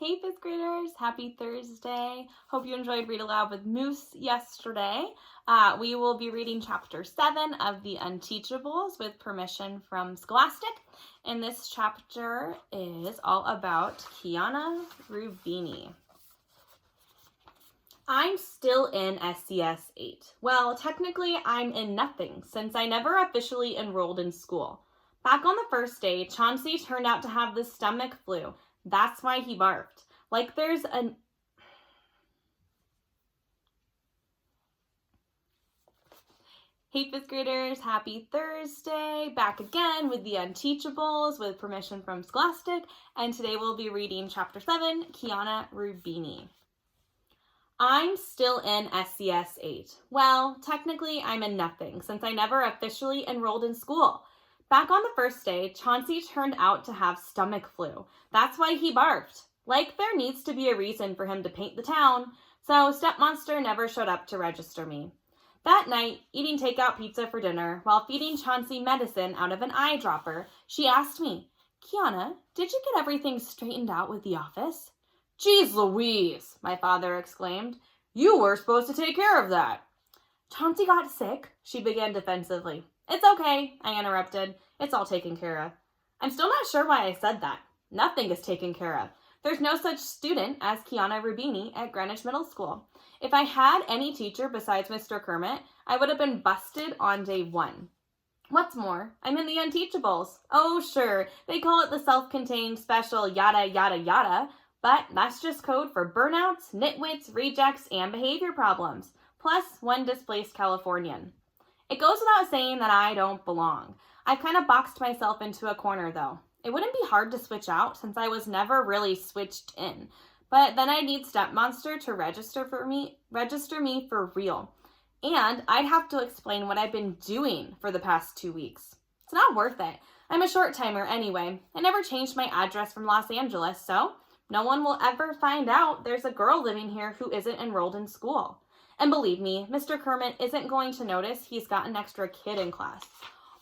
Hey, fifth graders, happy Thursday. Hope you enjoyed Read Aloud with Moose yesterday. We will be reading chapter 7 of the Unteachables with permission from Scholastic. And this chapter is all about Kiana Rubini. I'm still in SCS 8. Well, technically I'm in nothing since I never officially enrolled in school. Back on the first day, Chauncey turned out to have the stomach flu. That's why he barfed. Like there's an... Hey, fifth graders, happy Thursday. Back again with the Unteachables with permission from Scholastic. And today we'll be reading chapter 7, Kiana Rubini. I'm still in SCS 8. Well, technically I'm in nothing since I never officially enrolled in school. Back on the first day, Chauncey turned out to have stomach flu. That's why he barfed. Like there needs to be a reason for him to paint the town, so Stepmonster never showed up to register me. That night, eating takeout pizza for dinner while feeding Chauncey medicine out of an eyedropper, she asked me, "Kiana, did you get everything straightened out with the office?" "Geez Louise," my father exclaimed. "You were supposed to take care of that." "Chauncey got sick," she began defensively. "It's okay," I interrupted. "It's all taken care of." I'm still not sure why I said that. Nothing is taken care of. There's no such student as Kiana Rubini at Greenwich Middle School. If I had any teacher besides Mr. Kermit, I would have been busted on day 1. What's more, I'm in the Unteachables. Oh, sure, they call it the self-contained special yada yada yada, but that's just code for burnouts, nitwits, rejects, and behavior problems, plus one displaced Californian. It goes without saying that I don't belong. I've kind of boxed myself into a corner, though. It wouldn't be hard to switch out since I was never really switched in, but then I'd need Stepmonster to register me for real. And I'd have to explain what I've been doing for the past 2 weeks. It's not worth it. I'm a short timer anyway. I never changed my address from Los Angeles, so no one will ever find out there's a girl living here who isn't enrolled in school. And believe me, Mr. Kermit isn't going to notice he's got an extra kid in class.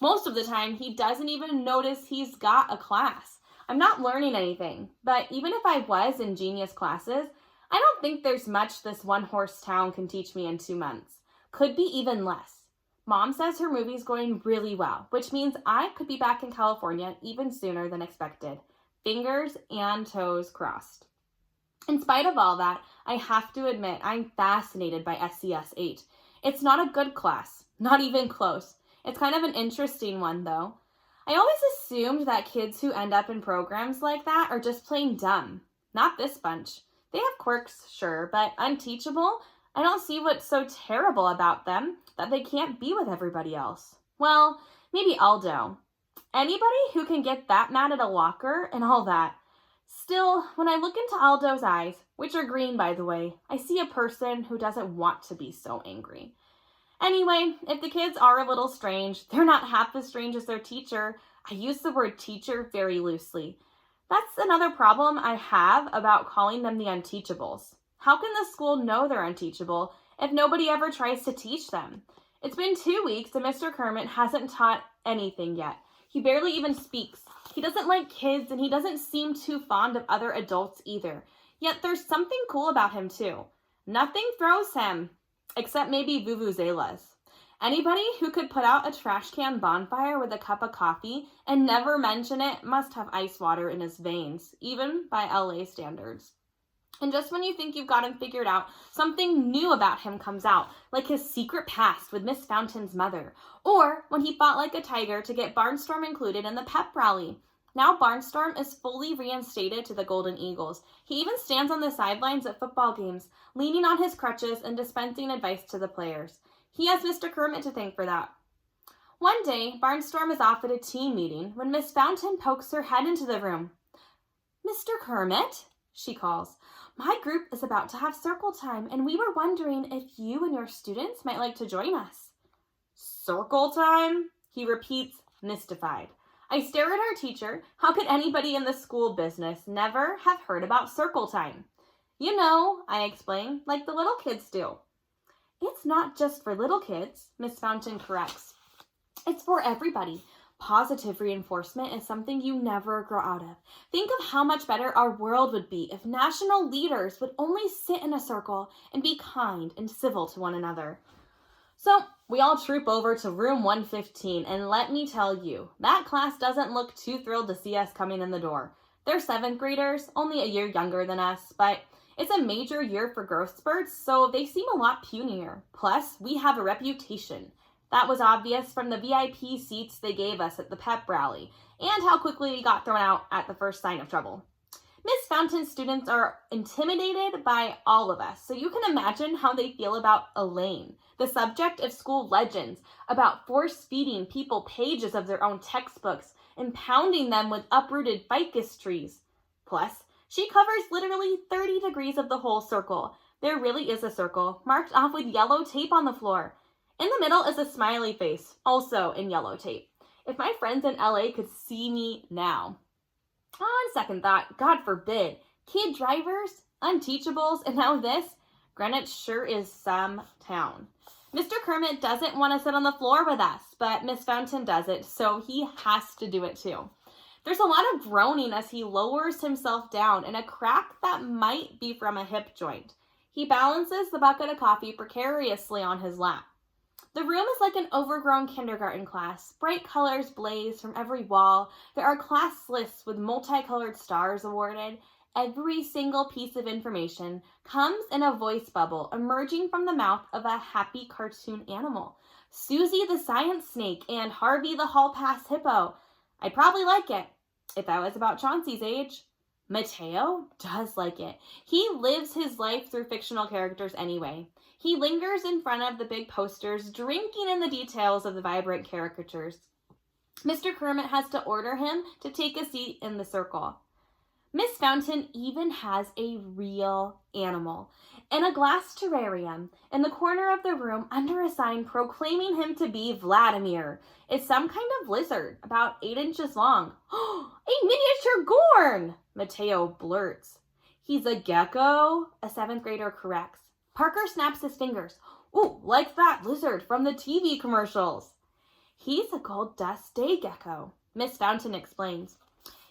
Most of the time, he doesn't even notice he's got a class. I'm not learning anything, but even if I was in genius classes, I don't think there's much this one-horse town can teach me in 2 months. Could be even less. Mom says her movie's going really well, which means I could be back in California even sooner than expected. Fingers and toes crossed. In spite of all that, I have to admit I'm fascinated by SCS 8. It's not a good class, not even close. It's kind of an interesting one, though. I always assumed that kids who end up in programs like that are just plain dumb. Not this bunch. They have quirks, sure, but unteachable? I don't see what's so terrible about them that they can't be with everybody else. Well, maybe Aldo. Anybody who can get that mad at a locker and all that. Still, when I look into Aldo's eyes, which are green by the way, I see a person who doesn't want to be so angry. Anyway, if the kids are a little strange, they're not half as strange as their teacher. I use the word teacher very loosely. That's another problem I have about calling them the Unteachables. How can the school know they're unteachable if nobody ever tries to teach them? It's been 2 weeks and Mr. Kermit hasn't taught anything yet. He barely even speaks. He doesn't like kids and he doesn't seem too fond of other adults either. Yet there's something cool about him too. Nothing throws him, except maybe vuvuzelas. Anybody who could put out a trash can bonfire with a cup of coffee and never mention it must have ice water in his veins, even by LA standards. And just when you think you've got him figured out, something new about him comes out, like his secret past with Miss Fountain's mother, or when he fought like a tiger to get Barnstorm included in the pep rally. Now Barnstorm is fully reinstated to the Golden Eagles. He even stands on the sidelines at football games, leaning on his crutches and dispensing advice to the players. He has Mr. Kermit to thank for that. One day, Barnstorm is off at a team meeting when Miss Fountain pokes her head into the room. "Mr. Kermit," she calls, "my group is about to have circle time, and we were wondering if you and your students might like to join us." "Circle time?" he repeats, mystified. I stare at our teacher. How could anybody in the school business never have heard about circle time? "You know," I explain, "like the little kids do." "It's not just for little kids," Miss Fountain corrects. "It's for everybody. Positive reinforcement is something you never grow out of. Think of how much better our world would be if national leaders would only sit in a circle and be kind and civil to one another. So we all troop over to room 115, and let me tell you, that class doesn't look too thrilled to see us coming in the door. They're 7th graders, only a year younger than us, but it's a major year for growth spurts, so they seem a lot punier. Plus, we have a reputation. That was obvious from the VIP seats they gave us at the pep rally, and how quickly we got thrown out at the first sign of trouble. Miss Fountain's students are intimidated by all of us, so you can imagine how they feel about Elaine, the subject of school legends, about force-feeding people pages of their own textbooks and pounding them with uprooted ficus trees. Plus, she covers literally 30 degrees of the whole circle. There really is a circle, marked off with yellow tape on the floor. In the middle is a smiley face, also in yellow tape. If my friends in LA could see me now. On second thought, God forbid, kid drivers, Unteachables, and now this, Greenwich sure is some town. Mr. Kermit doesn't want to sit on the floor with us, but Miss Fountain does it, so he has to do it too. There's a lot of groaning as he lowers himself down in a crack that might be from a hip joint. He balances the bucket of coffee precariously on his lap. The room is like an overgrown kindergarten class. Bright colors blaze from every wall. There are class lists with multicolored stars awarded. Every single piece of information comes in a voice bubble emerging from the mouth of a happy cartoon animal. Susie the science snake and Harvey the hall pass hippo. I'd probably like it if I was about Chauncey's age. Mateo does like it. He lives his life through fictional characters anyway. He lingers in front of the big posters, drinking in the details of the vibrant caricatures. Mr. Kermit has to order him to take a seat in the circle. Miss Fountain even has a real animal in a glass terrarium in the corner of the room under a sign proclaiming him to be Vladimir. It's some kind of lizard, about 8 inches long. A miniature Gorn, Mateo blurts. He's a gecko, a 7th grader corrects. Parker snaps his fingers. Ooh, like that lizard from the TV commercials. He's a gold dust day gecko, Miss Fountain explains.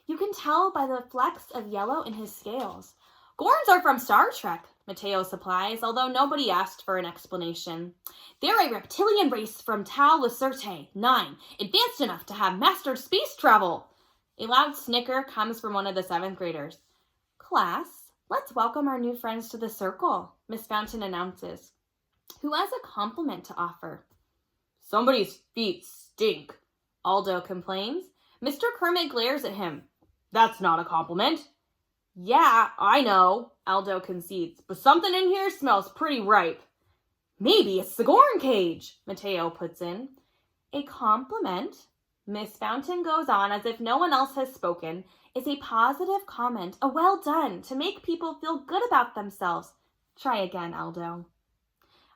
You can tell by the flecks of yellow in his scales. Gorns are from Star Trek, Mateo supplies, although nobody asked for an explanation. They're a reptilian race from Tau Lacerte, 9, advanced enough to have mastered space travel. A loud snicker comes from one of the 7th graders. Class, let's welcome our new friends to the circle, Miss Fountain announces. Who has a compliment to offer? Somebody's feet stink, Aldo complains. Mr. Kermit glares at him. That's not a compliment. Yeah, I know, Aldo concedes, but something in here smells pretty ripe. Maybe it's the Gorn cage, Mateo puts in. A compliment, Miss Fountain goes on as if no one else has spoken, is a positive comment, a well done, to make people feel good about themselves. Try again, Aldo.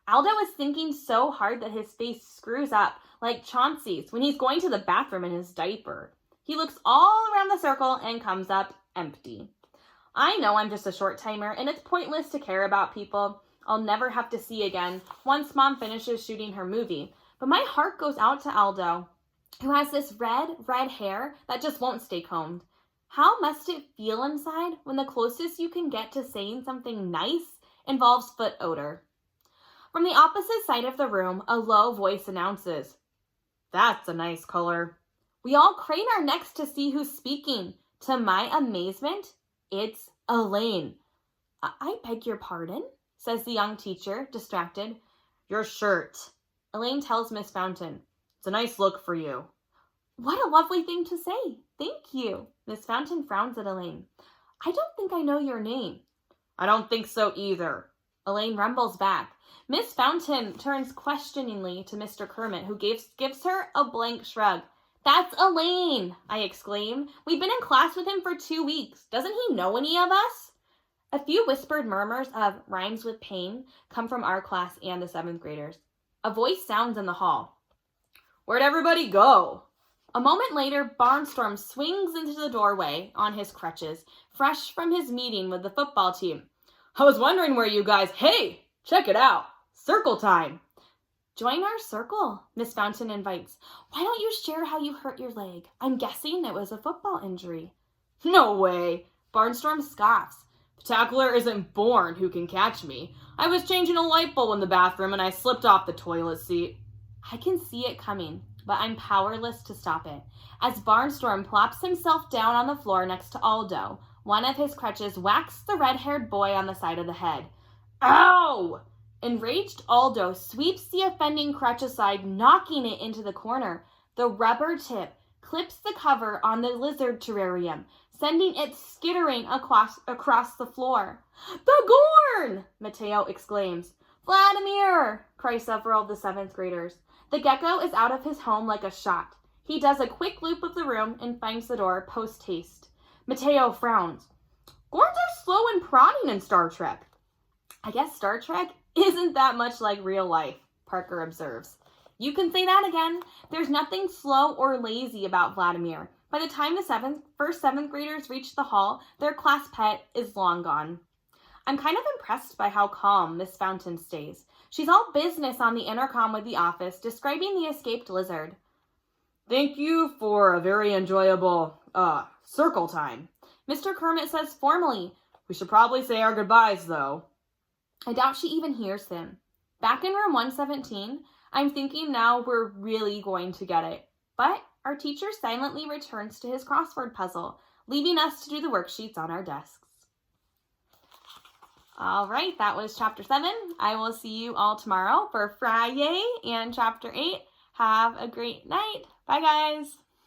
Aldo is thinking so hard that his face screws up, like Chauncey's when he's going to the bathroom in his diaper. He looks all around the circle and comes up empty. I know I'm just a short timer, and it's pointless to care about people I'll never have to see again once Mom finishes shooting her movie. But my heart goes out to Aldo, who has this red hair that just won't stay combed. How must it feel inside when the closest you can get to saying something nice involves foot odor? From the opposite side of the room, a low voice announces, That's a nice color. We all crane our necks to see who's speaking. To my amazement, it's Elaine. I beg your pardon, says the young teacher, distracted. Your shirt, Elaine tells Miss Fountain. It's a nice look for you. What a lovely thing to say. Thank you. Miss Fountain frowns at Elaine. I don't think I know your name. I don't think so either. Elaine rumbles back. Miss Fountain turns questioningly to Mr. Kermit, who gives her a blank shrug. That's Elaine, I exclaim. We've been in class with him for 2 weeks. Doesn't he know any of us? A few whispered murmurs of rhymes with pain come from our class and the 7th graders. A voice sounds in the hall. Where'd everybody go? A moment later, Barnstorm swings into the doorway on his crutches, fresh from his meeting with the football team. I was wondering where you guys... Hey, check it out. Circle time. Join our circle, Miss Fountain invites. Why don't you share how you hurt your leg? I'm guessing it was a football injury. No way, Barnstorm scoffs. The tackler isn't born who can catch me. I was changing a light bulb in the bathroom and I slipped off the toilet seat. I can see it coming, but I'm powerless to stop it. As Barnstorm plops himself down on the floor next to Aldo, one of his crutches whacks the red-haired boy on the side of the head. Ow! Enraged Aldo sweeps the offending crutch aside, knocking it into the corner. The rubber tip clips the cover on the lizard terrarium, sending it skittering across the floor. The Gorn! Mateo exclaims. Vladimir! Cry several of the 7th graders. The gecko is out of his home like a shot. He does a quick loop of the room and finds the door post-haste. Mateo frowns. Gorns are slow and prodding in Star Trek. I guess Star Trek isn't that much like real life, Parker observes. You can say that again. There's nothing slow or lazy about Vladimir. By the time the first 7th graders reach the hall, their class pet is long gone. I'm kind of impressed by how calm Miss Fountain stays. She's all business on the intercom with the office, describing the escaped lizard. Thank you for a very enjoyable, circle time, Mr. Kermit says formally. We should probably say our goodbyes, though. I doubt she even hears him. Back in room 117, I'm thinking now we're really going to get it. But our teacher silently returns to his crossword puzzle, leaving us to do the worksheets on our desks. All right, that was chapter 7. I will see you all tomorrow for Friday and chapter 8. Have a great night. Bye, guys.